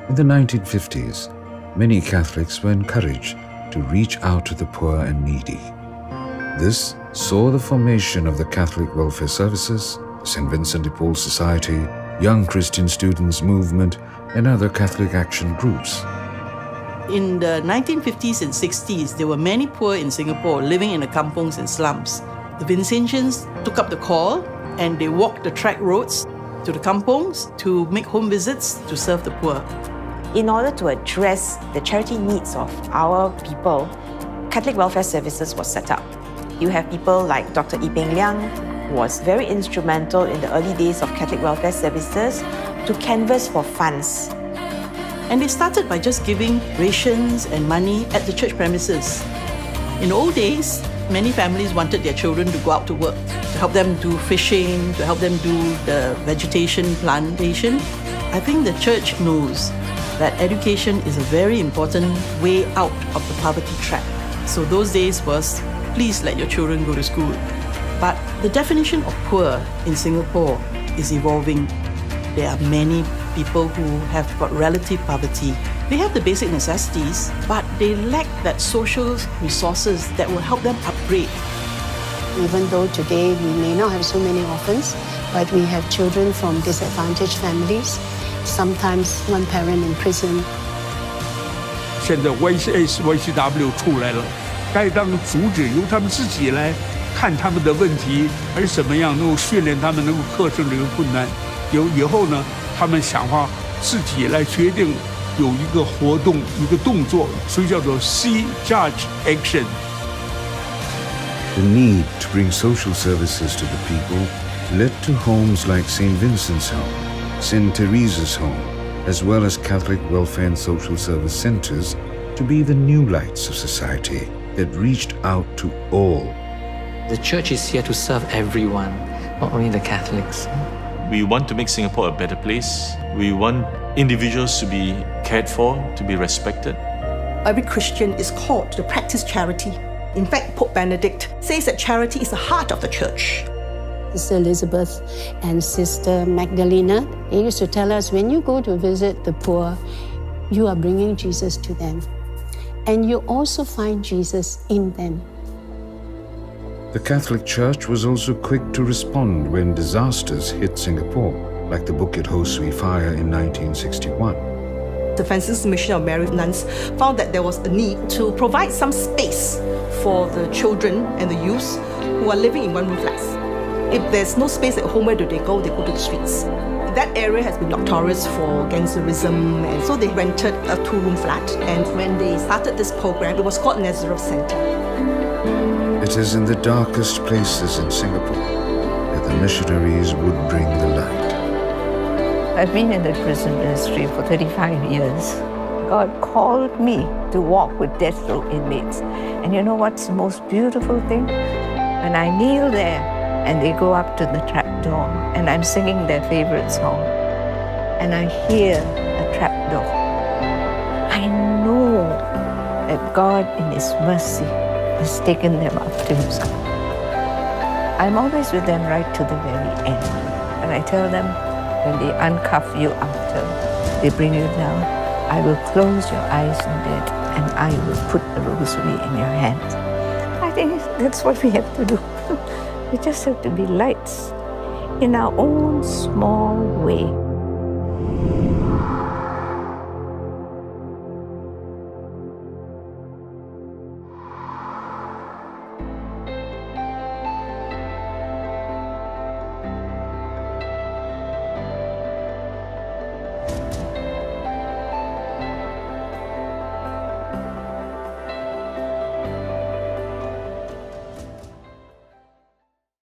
In the 1950s, many Catholics were encouraged to reach out to the poor and needy. This saw the formation of the Catholic Welfare Services, St. Vincent de Paul Society, Young Christian Students Movement, and other Catholic action groups. In the 1950s and 60s, there were many poor in Singapore living in the kampongs and slums. The Vincentians took up the call and they walked the track roads to the kampongs to make home visits to serve the poor. In order to address the charity needs of our people, Catholic Welfare Services was set up. You have people like Dr. Ee Peng Liang, who was very instrumental in the early days of Catholic Welfare Services to canvass for funds. And they started by just giving rations and money at the church premises. In old days, many families wanted their children to go out to work, to help them do fishing, to help them do the vegetation plantation. I think the church knows that education is a very important way out of the poverty trap. So those days was, please let your children go to school. But the definition of poor in Singapore is evolving. There are many people who have got relative poverty. They have the basic necessities, but they lack that social resources that will help them upgrade. Even though today we may not have so many orphans, but we have children from disadvantaged families, sometimes one parent in prison. 现在 YCW 出来了，该当阻止由他们自己来看他们的问题，而怎么样能够训练他们能够克服这个困难。以后呢，他们想法自己来决定有一个活动、一个动作，所以叫做 See, Judge, Action. The need to bring social services to the people led to homes like St. Vincent's Home, St. Teresa's Home, as well as Catholic welfare and social service centers to be the new lights of society that reached out to all. The church is here to serve everyone, not only the Catholics. We want to make Singapore a better place. We want individuals to be cared for, to be respected. Every Christian is called to practice charity. In fact, Pope Benedict says that charity is the heart of the church. Sister Elizabeth and Sister Magdalena, they used to tell us, when you go to visit the poor, you are bringing Jesus to them. And you also find Jesus in them. The Catholic Church was also quick to respond when disasters hit Singapore, like the Bukit Ho Swee fire in 1961. The Franciscan Mission of Mary Nuns found that there was a need to provide some space for the children and the youths who are living in one-room flats. If there's no space at home, where do? They go to the streets. That area has been notorious for gangsterism, and so they rented a two-room flat. And when they started this program, it was called Nazareth Center. It is in the darkest places in Singapore that the missionaries would bring the light. I've been in the prison ministry for 35 years. God called me to walk with death row inmates. And you know what's the most beautiful thing? When I kneel there and they go up to the trap door and I'm singing their favorite song and I hear the trap door, I know that God in His mercy has taken them up to Himself. I'm always with them right to the very end. And I tell them, when they uncuff you after they bring you down, I will close your eyes in death and I will put the rosary in your hands. I think that's what we have to do. We just have to be lights in our own small way.